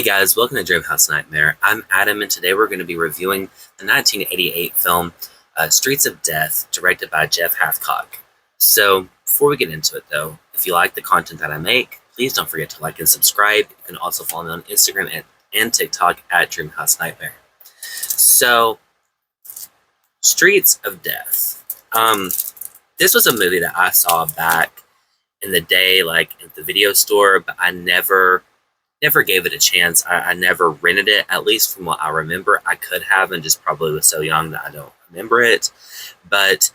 Hey guys, welcome to Dreamhouse Nightmare. I'm Adam, and today we're going to be reviewing the 1988 film Streets of Death, directed by Jeff Hathcock. So, before we get into it though, if you like the content that I make, please don't forget to like and subscribe. You can also follow me on Instagram and TikTok at Dreamhouse Nightmare. So, Streets of Death. This was a movie that I saw back in the day, like at the video store, but I never gave it a chance. I never rented it, at least from what I remember. I could have, and just probably was so young that I don't remember it. But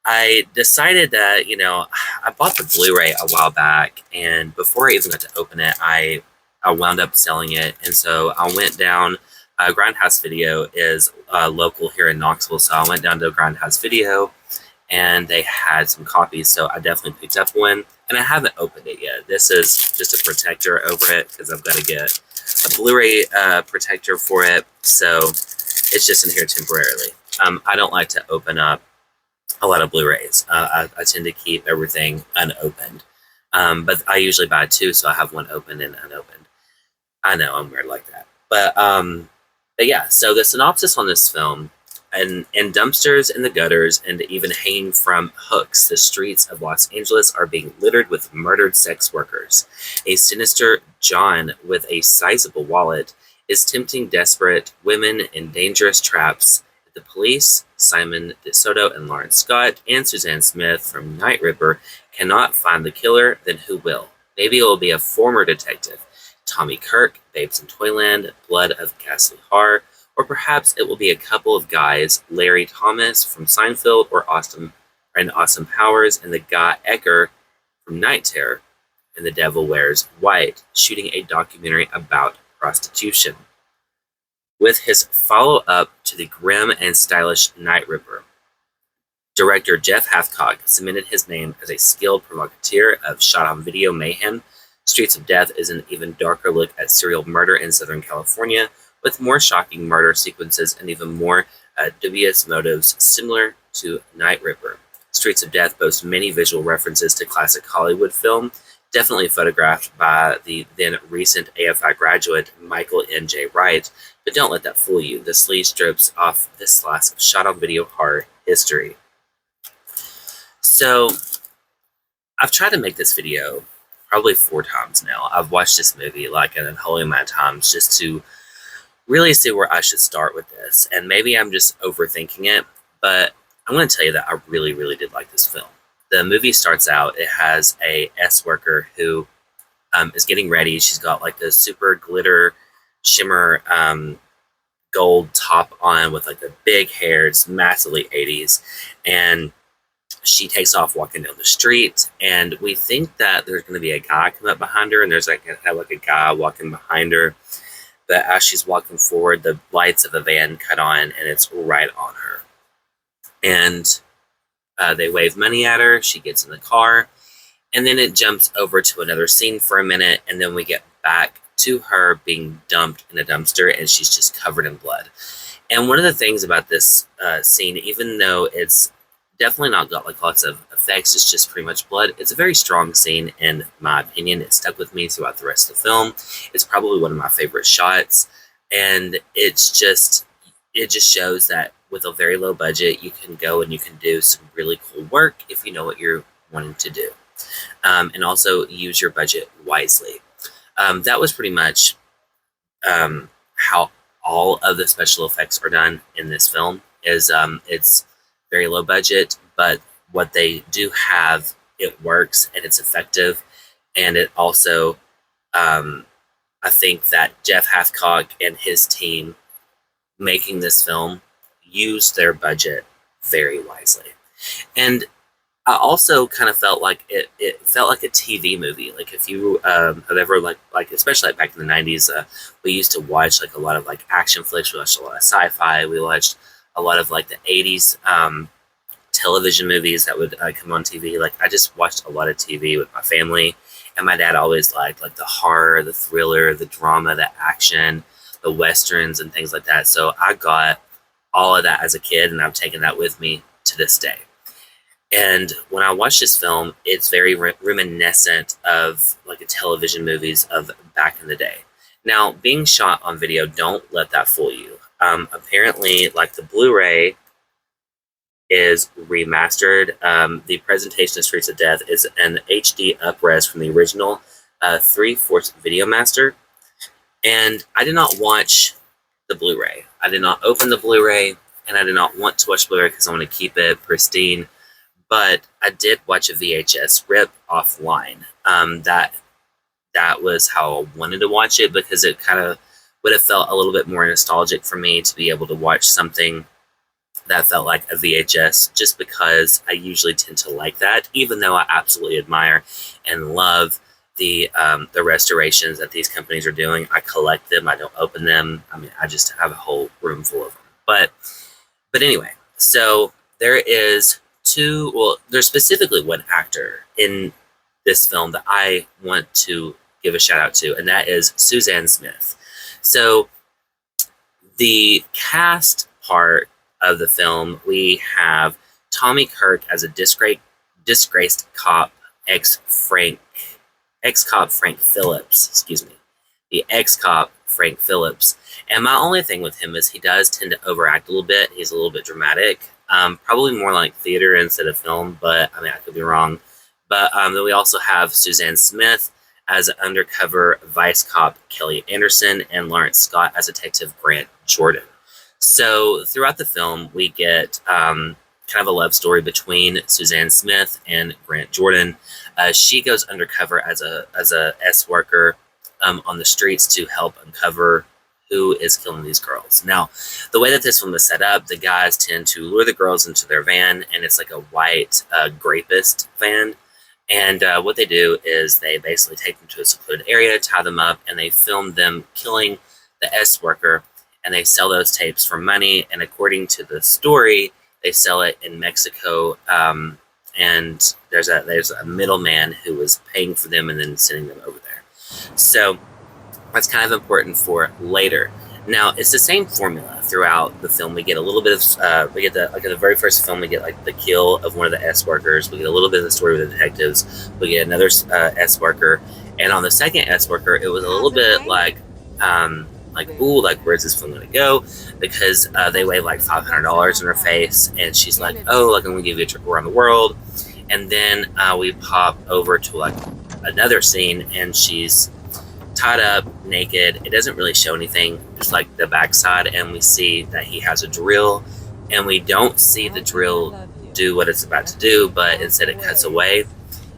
I decided that, I bought the Blu-ray a while back, and before I even got to open it, I wound up selling it. And so I went down. Grindhouse Video is local here in Knoxville, so I went down to Grindhouse Video, and they had some copies, so I definitely picked up one, and I haven't opened it yet. This is just a protector over it, because I've got to get a Blu-ray protector for it, so it's just in here temporarily. I don't like to open up a lot of Blu-rays. I tend to keep everything unopened, but I usually buy two, so I have one open and unopened. I know, I'm weird like that. But yeah, so the synopsis on this film: in dumpsters in the gutters and even hanging from hooks, the streets of Los Angeles are being littered with murdered sex workers. A sinister John with a sizable wallet is tempting desperate women in dangerous traps. The police, Simon DeSoto and Lawrence Scott, and Suzanne Smith from Night Ripper, cannot find the killer, then who will? Maybe it will be a former detective, Tommy Kirk, Babes in Toyland, Blood of Ghastly Horror, or perhaps it will be a couple of guys, Larry Thomas from Seinfeld or Austin Powers, and the guy Ecker from Night Terror and The Devil Wears White, shooting a documentary about prostitution. With his follow-up to the grim and stylish Night Ripper, director Jeff Hathcock cemented his name as a skilled provocateur of shot-on-video mayhem. Streets of Death is an even darker look at serial murder in Southern California, with more shocking murder sequences and even more dubious motives similar to Night Ripper. Streets of Death boasts many visual references to classic Hollywood film, definitely photographed by the then recent AFI graduate Michael N.J. Wright, but don't let that fool you. The sleeve strips off this slice of shot-on-video horror history. So, I've tried to make this video probably 4 times now. I've watched this movie like an unholy amount of times just to really see where I should start with this. And maybe I'm just overthinking it, but I'm going to tell you that I really, really did like this film. The movie starts out, it has a S-worker who is getting ready. She's got like a super glitter, shimmer gold top on with like the big hair. It's massively 80s. And she takes off walking down the street, and we think that there's going to be a guy come up behind her, and there's like a guy walking behind her. But as she's walking forward, the lights of a van cut on, and it's right on her. And they wave money at her. She gets in the car, and then it jumps over to another scene for a minute, and then we get back to her being dumped in a dumpster, and she's just covered in blood. And one of the things about this scene, even though it's definitely not got like lots of effects, it's just pretty much blood, it's a very strong scene in my opinion. It stuck with me throughout the rest of the film. It's probably one of my favorite shots, and it just shows that with a very low budget you can go and you can do some really cool work if you know what you're wanting to do, and also use your budget wisely. That was pretty much how all of the special effects are done in this film. It's very low budget, but what they do have, it works and it's effective. And it also, I think that Jeff Hathcock and his team making this film used their budget very wisely. And I also kind of felt like it felt like a TV movie. Like if you have ever like especially like back in the 90s, we used to watch like a lot of like action flicks. We watched a lot of sci-fi. We watched a lot of like the 80s television movies that would come on TV. Like I just watched a lot of TV with my family, and my dad always liked like the horror, the thriller, the drama, the action, the westerns and things like that. So I got all of that as a kid, and I've taken that with me to this day. And when I watch this film, it's very reminiscent of like the television movies of back in the day. Now, being shot on video, don't let that fool you. Apparently, like the Blu-ray is remastered. The presentation of Streets of Death is an HD upres from the original 3/4 Video Master. And I did not watch the Blu-ray. I did not open the Blu-ray, and I did not want to watch Blu-ray because I want to keep it pristine. But I did watch a VHS rip offline. That was how I wanted to watch it, because it kind of would have felt a little bit more nostalgic for me to be able to watch something that felt like a VHS, just because I usually tend to like that, even though I absolutely admire and love the restorations that these companies are doing. I collect them. I don't open them. I mean, I just have a whole room full of them. But anyway, so there's specifically one actor in this film that I want to give a shout out to, and that is Suzanne Smith. So the cast part of the film, we have Tommy Kirk as a disgraced cop, ex-cop Frank Phillips, the ex-cop Frank Phillips. And my only thing with him is he does tend to overact a little bit. He's a little bit dramatic, probably more like theater instead of film, but I mean, I could be wrong. But then we also have Suzanne Smith as undercover vice cop Kelly Anderson, and Lawrence Scott as detective Grant Jordan. So throughout the film, we get kind of a love story between Suzanne Smith and Grant Jordan. She goes undercover as a S worker on the streets to help uncover who is killing these girls. Now, the way that this film is set up, the guys tend to lure the girls into their van, and it's like a white grapist van. And what they do is they basically take them to a secluded area, tie them up, and they film them killing the S worker, and they sell those tapes for money. And according to the story, they sell it in Mexico, and there's a middleman who was paying for them and then sending them over there. So that's kind of important for later. Now, it's the same formula throughout the film. We get a little bit of, in the very first film, we get like the kill of one of the S workers. We get a little bit of the story with the detectives. We get another S worker. And on the second S worker, it was a little bit like, ooh, like, where's this film going to go? Because they wave like $500 in her face, and she's like, oh, like, I'm going to give you a trip around the world. And then we pop over to like another scene, and she's tied up, naked. It doesn't really show anything, just like the backside, and we see that he has a drill, and we don't see the drill do what it's about to do, but instead it cuts away,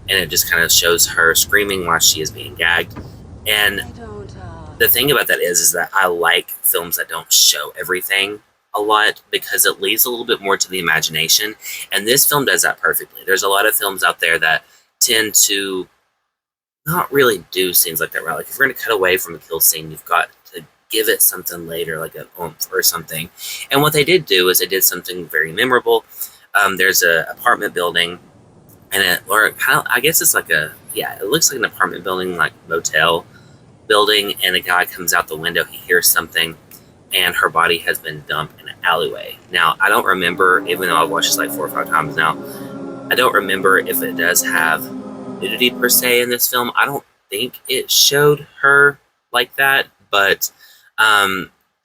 and it just kind of shows her screaming while she is being gagged. And the thing about that is that I like films that don't show everything a lot, because it leaves a little bit more to the imagination, and this film does that perfectly. There's a lot of films out there that tend to not really do scenes like that, right? Like, if you're going to cut away from a kill scene, you've got to give it something later, like an oomph or something. And what they did do is they did something very memorable. There's an apartment building, and I guess it's like it looks like an apartment building, like motel building, and a guy comes out the window, he hears something, and her body has been dumped in an alleyway. Now, I don't remember, even though I've watched this like 4 or 5 times now, I don't remember if it does have nudity per se in this film. I don't think it showed her like that, but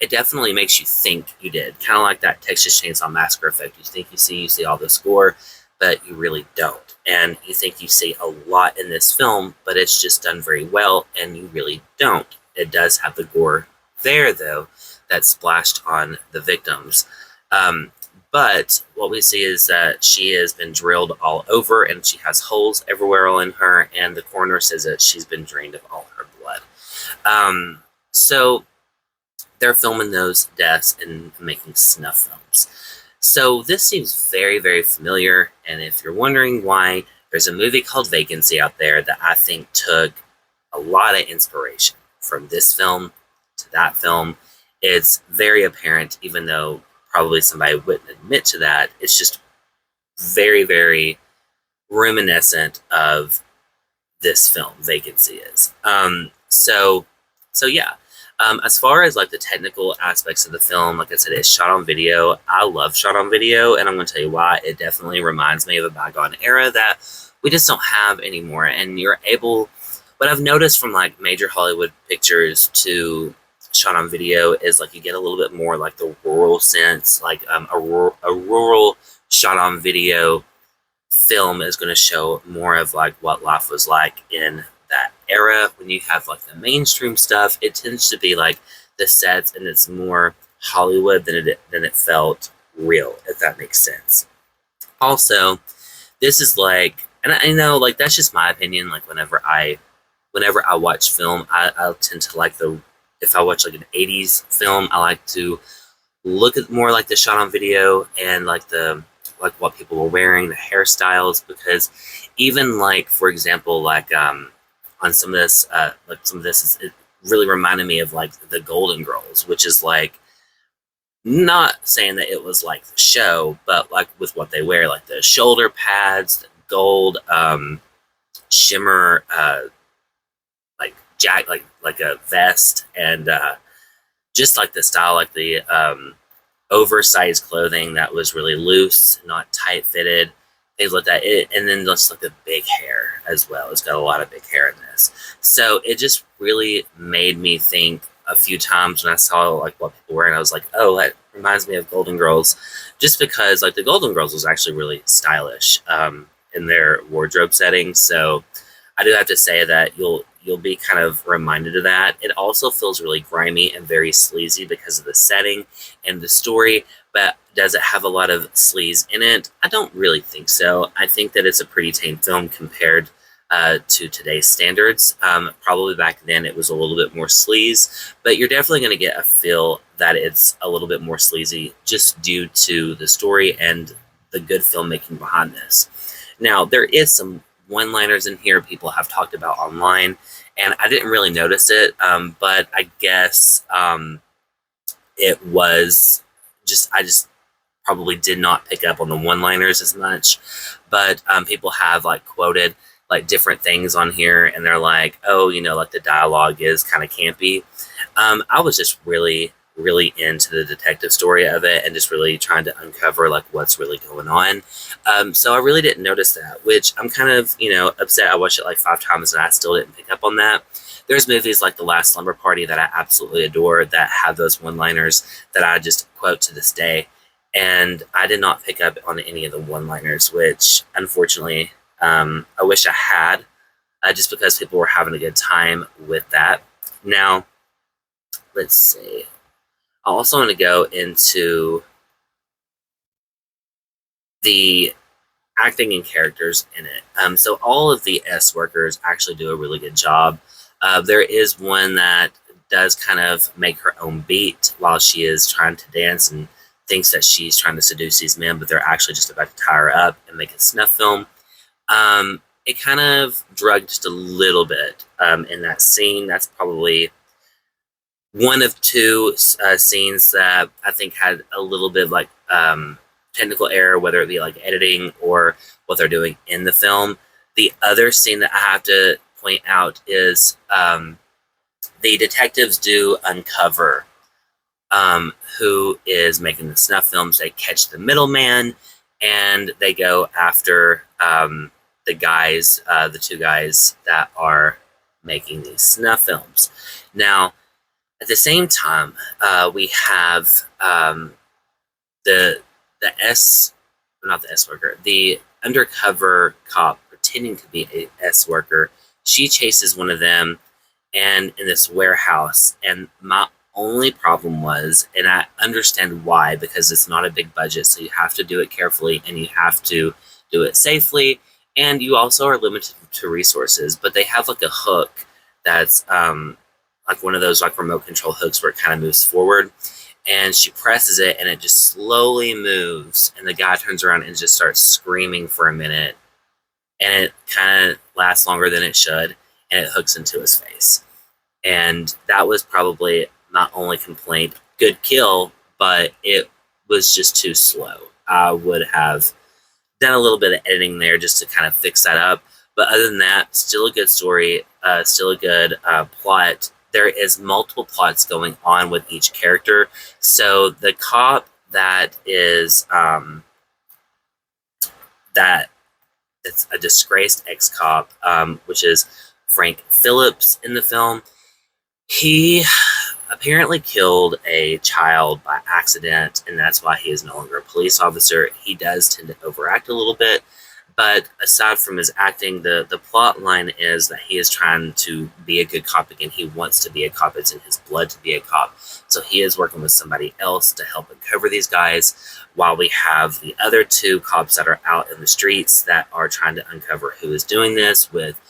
it definitely makes you think you did. Kind of like that Texas Chainsaw Massacre effect. You think you see all the gore, but you really don't. And you think you see a lot in this film, but it's just done very well, and you really don't. It does have the gore there, though, that's splashed on the victims. But what we see is that she has been drilled all over, and she has holes everywhere all in her, and the coroner says that she's been drained of all her blood. So they're filming those deaths and making snuff films. So this seems very, very familiar, and if you're wondering why, there's a movie called Vacancy out there that I think took a lot of inspiration from this film to that film. It's very apparent, even though probably somebody wouldn't admit to that. It's just very, very reminiscent of this film, Vacancy is. So yeah. As far as like the technical aspects of the film, like I said, it's shot on video. I love shot on video, and I'm going to tell you why. It definitely reminds me of a bygone era that we just don't have anymore. And you're able, what I've noticed from like major Hollywood pictures to shot on video is like you get a little bit more like the rural sense, like a rural shot on video film is going to show more of like what life was like in that era. When you have like the mainstream stuff, it tends to be like the sets and it's more Hollywood than it felt real, if that makes sense. Also, this is like, and I know like that's just my opinion. Like whenever I watch film, I tend to like the if I watch like an '80s film, I like to look at more like the shot on video and like what people were wearing, the hairstyles, because even like for example, like on some of this is it really reminded me of like the Golden Girls, which is like not saying that it was like the show, but like with what they wear, like the shoulder pads, the gold shimmer like like a vest and just like the style, like the oversized clothing that was really loose, not tight fitted, things like that. And then just like the big hair as well. It's got a lot of big hair in this. So it just really made me think a few times when I saw like what people were wearing. I was like, oh, that reminds me of Golden Girls, just because like the Golden Girls was actually really stylish in their wardrobe setting. So I do have to say that you'll be kind of reminded of that. It also feels really grimy and very sleazy because of the setting and the story, but does it have a lot of sleaze in it? I don't really think so. I think that it's a pretty tame film compared to today's standards. Probably back then it was a little bit more sleaze, but you're definitely going to get a feel that it's a little bit more sleazy just due to the story and the good filmmaking behind this. Now, there is some one-liners in here people have talked about online, and I didn't really notice it, but I guess it was I just probably did not pick up on the one-liners as much, but people have like quoted like different things on here, and they're like, oh, you know, like the dialogue is kind of campy. I was just really into the detective story of it and just really trying to uncover like what's really going on. So I really didn't notice that, which I'm kind of, you know, upset. I watched it like 5 times and I still didn't pick up on that. There's movies like The Last Slumber Party that I absolutely adore that have those one-liners that I just quote to this day. And I did not pick up on any of the one-liners, which unfortunately I wish I had, just because people were having a good time with that. Now, let's see. I also want to go into the acting and characters in it. So all of the S workers actually do a really good job. There is one that does kind of make her own beat while she is trying to dance and thinks that she's trying to seduce these men, but they're actually just about to tie her up and make a snuff film. It kind of drugged just a little bit in that scene. That's probably one of 2 scenes that I think had a little bit of like technical error, whether it be like editing or what they're doing in the film. The other scene that I have to point out is the detectives do uncover who is making the snuff films. They catch the middleman and they go after the 2 guys that are making these snuff films. Now, at the same time, we have the S, not the S worker, the undercover cop pretending to be a S worker. She chases one of them, and in this warehouse. And my only problem was, and I understand why, because it's not a big budget, so you have to do it carefully and you have to do it safely, and you also are limited to resources. But they have like a hook that's like one of those like remote control hooks where it kind of moves forward, and she presses it and it just slowly moves, and the guy turns around and just starts screaming for a minute, and it kind of lasts longer than it should, and it hooks into his face. And that was probably my only complaint. Good kill, but it was just too slow. I would have done a little bit of editing there just to kind of fix that up, but other than that, still a good story, still a good plot. There is multiple plots going on with each character. So the cop that is that it's a disgraced ex-cop, which is Frank Phillips in the film. He apparently killed a child by accident, and that's why he is no longer a police officer. He does tend to overact a little bit, but aside from his acting, the plot line is that he is trying to be a good cop again. He wants to be a cop. It's in his blood to be a cop. So he is working with somebody else to help uncover these guys, while we have the other two cops that are out in the streets that are trying to uncover who is doing this, with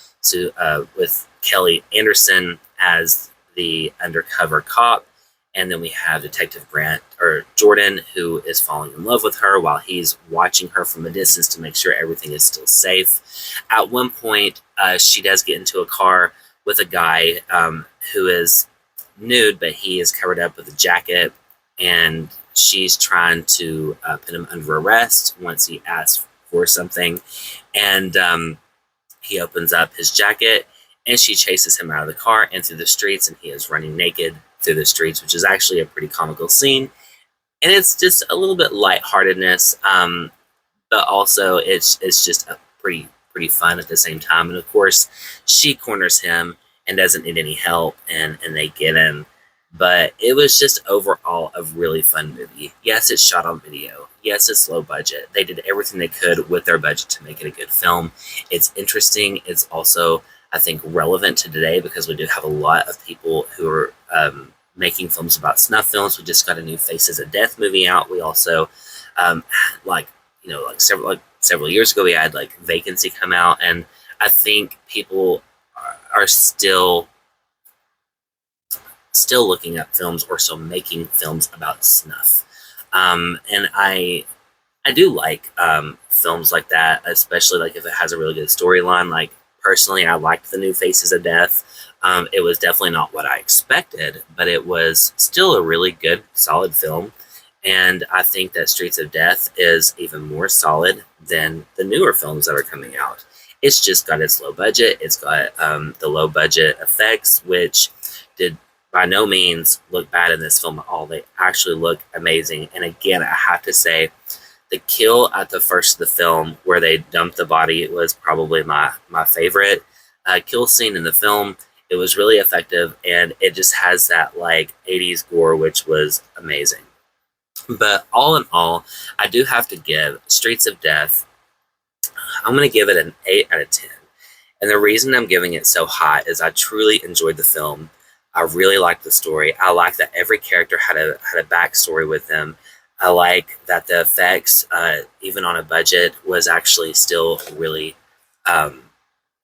Kelly Anderson as the undercover cop, and then we have Detective Jordan, who is falling in love with her while he's watching her from a distance to make sure everything is still safe. At one point, she does get into a car with a guy who is nude, but he is covered up with a jacket, and she's trying to put him under arrest once he asks for something, and he opens up his jacket, and she chases him out of the car and through the streets, and he is running naked through the streets, which is actually a pretty comical scene. And it's just a little bit lightheartedness, but also it's just a pretty fun at the same time. And of course, she corners him and doesn't need any help, and they get him. But it was just overall a really fun movie. Yes, it's shot on video. Yes, it's low budget. They did everything they could with their budget to make it a good film. It's interesting. It's also, I think, relevant to today, because we do have a lot of people who are making films about snuff films. We just got a new Faces of Death movie out. We also, several years ago, we had Vacancy come out, and I think people are still looking at films, or still making films about snuff. And I do like films like that, especially if it has a really good storyline. Personally, I liked the new Faces of Death. It was definitely not what I expected, but it was still a really good, solid film. And I think that Streets of Death is even more solid than the newer films that are coming out. It's just got its low budget. It's got the low budget effects, which did by no means look bad in this film at all. They actually look amazing. And again, I have to say, the kill at the first of the film, where they dumped the body, was probably my favorite kill scene in the film. It was really effective, and it just has that 80s gore, which was amazing. But all in all, I do have to give Streets of Death, I'm going to give it an 8 out of 10. And the reason I'm giving it so high is I truly enjoyed the film. I really liked the story. I like that every character had a backstory with them. I like that the effects, even on a budget, was actually still really,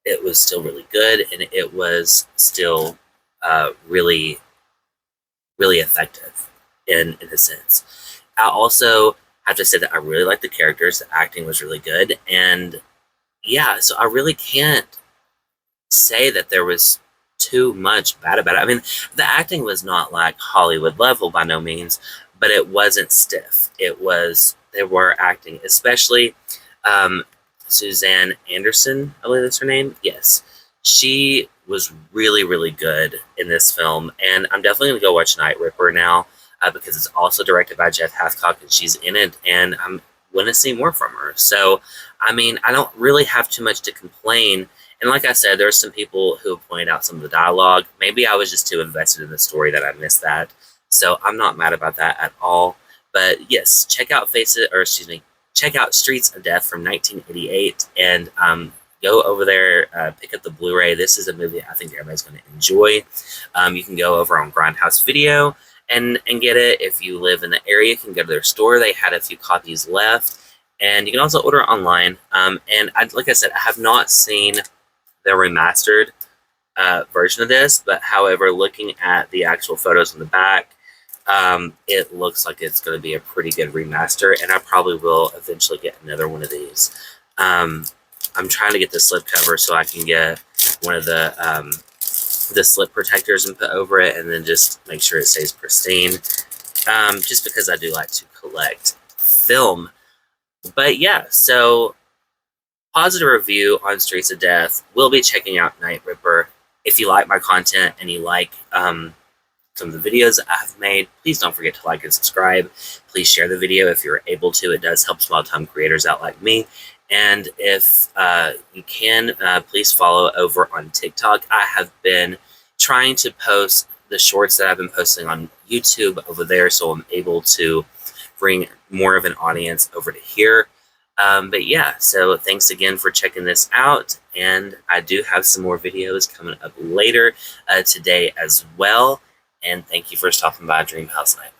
it was still really good, and it was still really, really effective in a sense. I also have to say that I really liked the characters. The acting was really good, and yeah, so I really can't say that there was too much bad about it. I mean, the acting was not Hollywood level by no means, but it wasn't stiff. They were acting, especially Suzanne Anderson, I believe that's her name. Yes. She was really, really good in this film, and I'm definitely going to go watch Night Ripper now, because it's also directed by Jeff Hathcock, and she's in it, and I'm going to see more from her. So, I mean, I don't really have too much to complain. And like I said, there are some people who have pointed out some of the dialogue. Maybe I was just too invested in the story that I missed that. So I'm not mad about that at all. But yes, check out Streets of Death from 1988, and go over there, pick up the Blu-ray. This is a movie I think everybody's going to enjoy. You can go over on Grindhouse Video and get it. If you live in the area, you can go to their store. They had a few copies left, and you can also order it online. And like I said, I have not seen the remastered version of this, but however, looking at the actual photos in the back, it looks like it's going to be a pretty good remaster, and I probably will eventually get another one of these. I'm trying to get the slip cover so I can get one of the slip protectors and put over it, and then just make sure it stays pristine, just because I do like to collect film. But yeah, so positive review on Streets of Death. We'll be checking out Night Ripper. If you like my content and you like some of the videos that I have made, please don't forget to like and subscribe. Please share the video if you're able to. It does help small-time creators out like me. And if you can, please follow over on TikTok. I have been trying to post the shorts that I've been posting on YouTube over there, so I'm able to bring more of an audience over to here. But yeah, so thanks again for checking this out, and I do have some more videos coming up later today as well. And thank you for stopping by Dreamhouse Night.